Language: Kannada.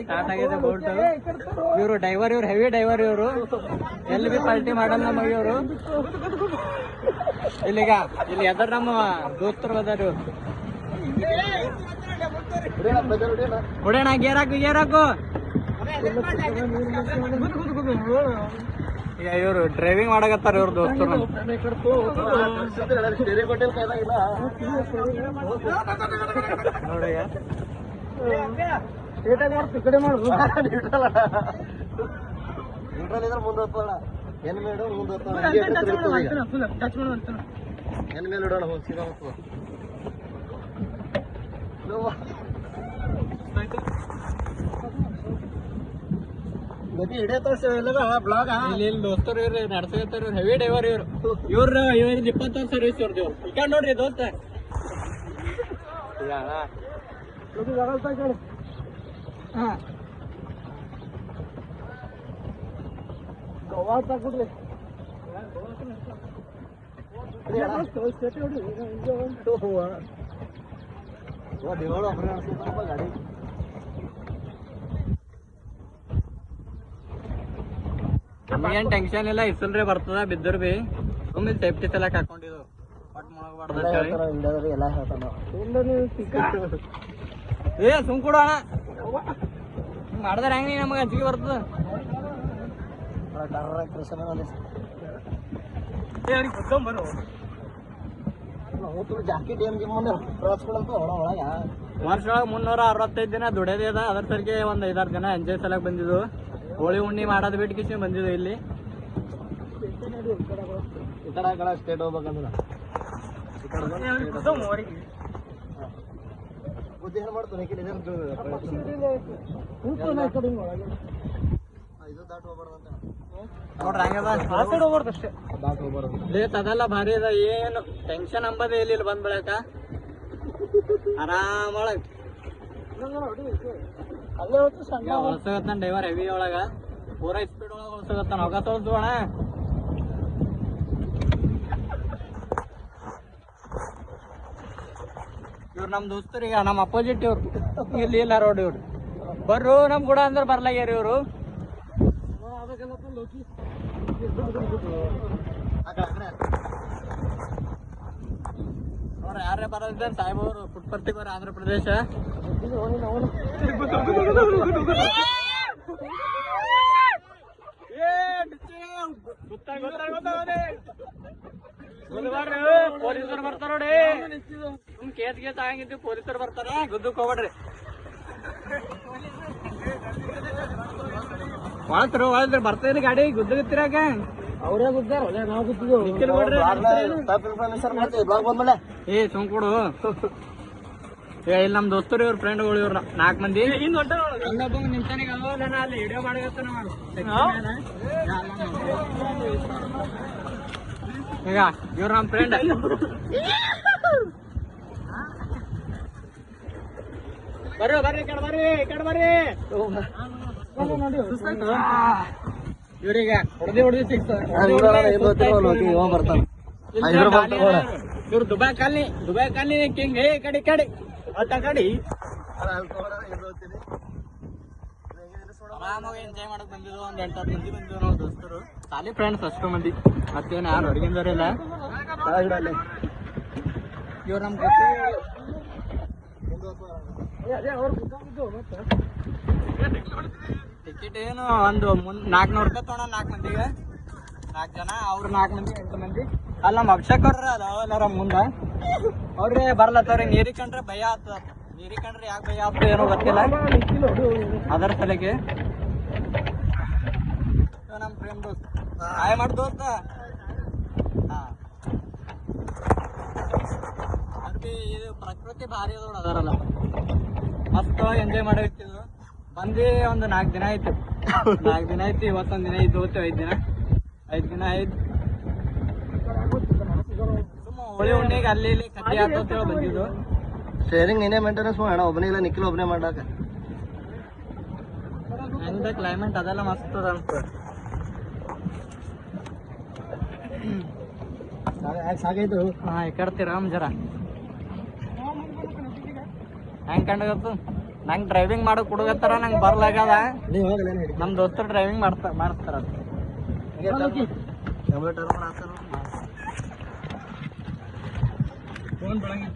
ಸ್ಟಾರ್ಟ್ ಆಗಿದೆ ಬೋಟ್. ಇವರು ಡೈವರ್, ಇವ್ರು ಹೆವಿ ಡೈವರ್. ಇವರು ಎಲ್ಲಿ ಬಿ ಪಲ್ಟಿ ಮಾಡಲ್ಲ ನಮಗೆ ಇವರು. ಇಲ್ಲಿ ಎದ್ರ ನಮ್ಮ ದೋಸ್ತರು ಅದಾರ ಇವ್ರು. ಹೊಡೆಯೋಣ, ಗೇರ್ ಹಾಕು ಈಗ ಇವ್ರು ಡ್ರೈವಿಂಗ್ ಮಾಡಕತ್ತಾರ ಇವ್ರ ದೋಸ್ತರು. ನೋಡಯ್ಯ ಕಡೆ ಮಾಡುದು ಮುಂದೆ ಹೋಗ್ತಾಳ ಎನ್ ಮೇಡು ಮುಂದೆ ಹೋಗ್ತಾಳ ಎನ್ ಮೇಲೆ ಇಡೋಣ ಸೀದಾ ಹೋಗ್ತದ. ದೋಸ್ತರು ಇವ್ರು ನಡ್ಸಕತ್ತಾರ. ಹೆವಿ ಡೈವರ್ ಇವ್ರು 20 ಸರ್ವಿಸ್ ಇವ್ರದ್ದು. ಈ ಕಡೆ ನೋಡ್ರಿ ದೋಸ್ತ. ಗೋವಾ ತಗೊಡ್ರಿ ಗಾಡಿ. ನಮಗೇನ್ ಟೆನ್ಷನ್ ಇಲ್ಲ, ಇಸಲ್ರಿ ಬರ್ತದ ಬಿದ್ದರು ಬಿ ಸುಮ್ಮನೆ ಸೇಫ್ಟಿ ಸಲಕ್ ಹಾಕೊಂಡಿದ್ದು. ಪಟ್ ಏ ಸುಮ್ ಕೊಡ ಮಾಡಿದ್ರೆ ಹೆಂಗ ನಮಗೆ ಅಂಜಿಕೆ ಬರ್ತದ. ವರ್ಷ ಒಳಗೆ 365 ದಿನ ದುಡಿಯೋದೇ ಅದ. ಅದ್ರ ಸರಿಗೆ ಒಂದ್ 5-6 ದಿನ ಎಂಜಾಯ್ ಸಲಕ್ ಬಂದಿದ್ದು. ಹೋಳಿ ಉಣ್ಣಿ ಮಾಡೋದ್ ಬಿಟ್ಟು ಕಿಸಿ ಬಂದಿದ್ದು ಇಲ್ಲಿ. ಈ ಕಡೆ ಸ್ಟೇಟ್ ಹೋಗ್ಬೇಕಂದ್ರ ಅದೆಲ್ಲ ಭಾರಿ ಅದ. ಏನು ಟೆನ್ಷನ್ ಅಂಬದೇ ಇಲ್ಲಿ ಬಂದ್ ಬೆಳಕ ಆರಾಮ ಒಳಗ ಹೊಲ್ಸಗತ್ತಾನ ಡೈವರ್ ಹೆವಿ ಒಳಗ. ಪೂರಾ ಸ್ಪೀಡ್ ಒಳಗ ಹೊಲ್ಸಗತ್ತಾನ. ಹೊಗ ತೋರ್ಸು ಅಣ್ಣ. ಇವ್ರು ನಮ್ ದೋಸ್ತರು, ಈಗ ನಮ್ ಅಪೋಸಿಟ್ ಇವ್ರು. ಇಲ್ಲಿ ಇಲ್ಲ ರೋಡ್ ಇವ್ರು. ಬರ್ರು ನಮ್ ಕೂಡ ಅಂದ್ರೆ ಬರ್ಲಾಗ್ಯಾರ ಇವ್ರು. ನೋಡ್ರಿ ಯಾರೇ ಬರೋದಿದ್ದಾರೆ ಸಾಹೇಬವ್ರು. ಪುಟ್ಪರ್ತಿಗೆ ಬರ ಆಂಧ್ರ ಪ್ರದೇಶ. ಪೊಲೀಸರು ಬರ್ತಾರ ನೋಡಿ. ಸುಮ್ ಕೇಸ್ ಆಗಂಗಿದ್ದು ಪೊಲೀಸರು ಬರ್ತಾರ. ಗುದ್ದಕ್ ಹೋಗ್ಬೇಡ್ರಿ. ಒಳತ್ರಿ ಬರ್ತೇನೆ ಗಾಡಿ ಗುದ್ದಗತ್ತಿರಾಗ. ಅವ್ರೇ ಗುದ್ದಾರ, ನಾವು ಗುದ್ದಿದ್ವಿ. ಏ ಸುಮ್ ಕೊಡು. ಇಲ್ಲಿ ನಮ್ ದೋಸ್ತರು ಇವ್ರ ಫ್ರೆಂಡ್ಗಳು ಇವ್ರ 4 ಮಂದಿ. ಇನ್ನೊಬ್ಬ ನಿಂತಾನಿಗೆ ಅಲ್ಲಿ ವಿಡಿಯೋ ಮಾಡಕತ್ತಾನ. ಈಗ ಇವ್ರ ನಮ್ ಫ್ರೆಂಡ್. ಬರ್ರಿ ಕಡೆ ಬರ್ರಿ. ಇವ್ರೀಗ ಹೊಡೆದಿ ಸಿಕ್ಸ್. ಇವ್ರು ದುಬೈ ಕಾಲನಿ ಕಿಂಗ್. ಹೇ ಕಡಿ ಅತ್ತ ಕಡಿ ಆರಾಮಾಗಿ ಎಂಜಾಯ್ ಮಾಡಕ್ ಬಂದಿದ್ದು. ಒಂದ್ 8-10 ಮಂದಿ ಬಂದಿದ್ದು ನಾವು ದೋಸ್ತರು. ಸಾಲಿ ಫ್ರೆಂಡ್ಸ್ ಅಷ್ಟು ಮಂದಿ. ಮತ್ತೇನು ಯಾರು ಹೊರಗಿಂದವರಿಲ್ಲ. ಇವ್ರು ನಮ್ ಟಿಕೆಟ್ ಏನು ಒಂದು 400 ರೂಪಾಯಿ ತೊಗೊಂಡ 4 ಮಂದಿಗೆ. 4 ಜನ. ಅವ್ರು 4 ಮಂದಿ 8 ಮಂದಿ. ಅಲ್ಲಿ ನಮ್ಮ ಅಭಿಷೇಕ್ ಅವ್ರ ಅದಾವಲ್ಲಾರ ಮುಂದ. ಅವ್ರೇ ಬರ್ಲತ್ತವ್ರಿ. ನೀರಿಗೆ ಕಂಡ್ರೆ ಭಯ ಆಗ್ತದ. ನೀರಿಗೆ ಕಂಡ್ರೆ ಯಾಕೆ ಭಯ ಆಗ್ತದೆ ಏನೋ ಗೊತ್ತಿಲ್ಲ. ಅದರ ಸಲಕ್ಕೆ ನಮ್ಮ ಫ್ರೆಂಡ್ ದೋಸ್ತ ಹಾಯ್ ಮಾಡಿ ದೋಸ್ತ. ಅದ್ಬಿ ಇದು ಪ್ರಕೃತಿ ಭಾರಿ ಅದ ಅದರಲ್ಲ. ಮಸ್ತ್ ಎಂಜಾಯ್ ಮಾಡಿರ್ತಿದ್ರು. ಬಂದು ಒಂದು 4 ದಿನ ಆಯ್ತು. 4 ದಿನ ಆಯ್ತು. ಇವತ್ತೊಂದು ದಿನ ಇದ್ದು ಹೋಗ್ತೇವೆ. 5 ದಿನ ಆಯ್ತು. ಸುಮ್ಮ ಹೋಳಿ ಉಣ್ಣಿಗೆ ಅಲ್ಲಿ ಇಲ್ಲಿ ಕಟ್ಟಿ ಹಾಕೋತೇವೆ ಬಂದಿದ್ದು. ಶೇರಿಂಗ್ ನೀನೇ ಮೇಂಟೆನೆನ್ಸ್ ಮಾಡೋಣ. ಒಬ್ಬನೇ ಇಲ್ಲ, ನಿಖಿಲ್ ಒಬ್ಬನೇ ಮಾಡಾಕ. ಹೆಂಗ ಕ್ಲೈಮೇಟ್ ಅದೆಲ್ಲ ಮಸ್ತ್ ಅದ ಅನ್ಸ್ತದೆ. ಸಾಗೈತು. ಹಾ ಈ ಕಡ್ತೀರ ಜರ ಹೆಂಗ್ ಕಂಡಗತ್ತು. ನಂಗೆ ಡ್ರೈವಿಂಗ್ ಮಾಡೋ ಹುಡುಗತ್ತಾರ ನಂಗೆ ಬರ್ಲಾಗದ. ನಮ್ಮ ದೋಸ್ತರು ಡ್ರೈವಿಂಗ್ ಮಾಡ್ತಾರ ಫೋನ್ ಬೆಳಗ್ಗೆ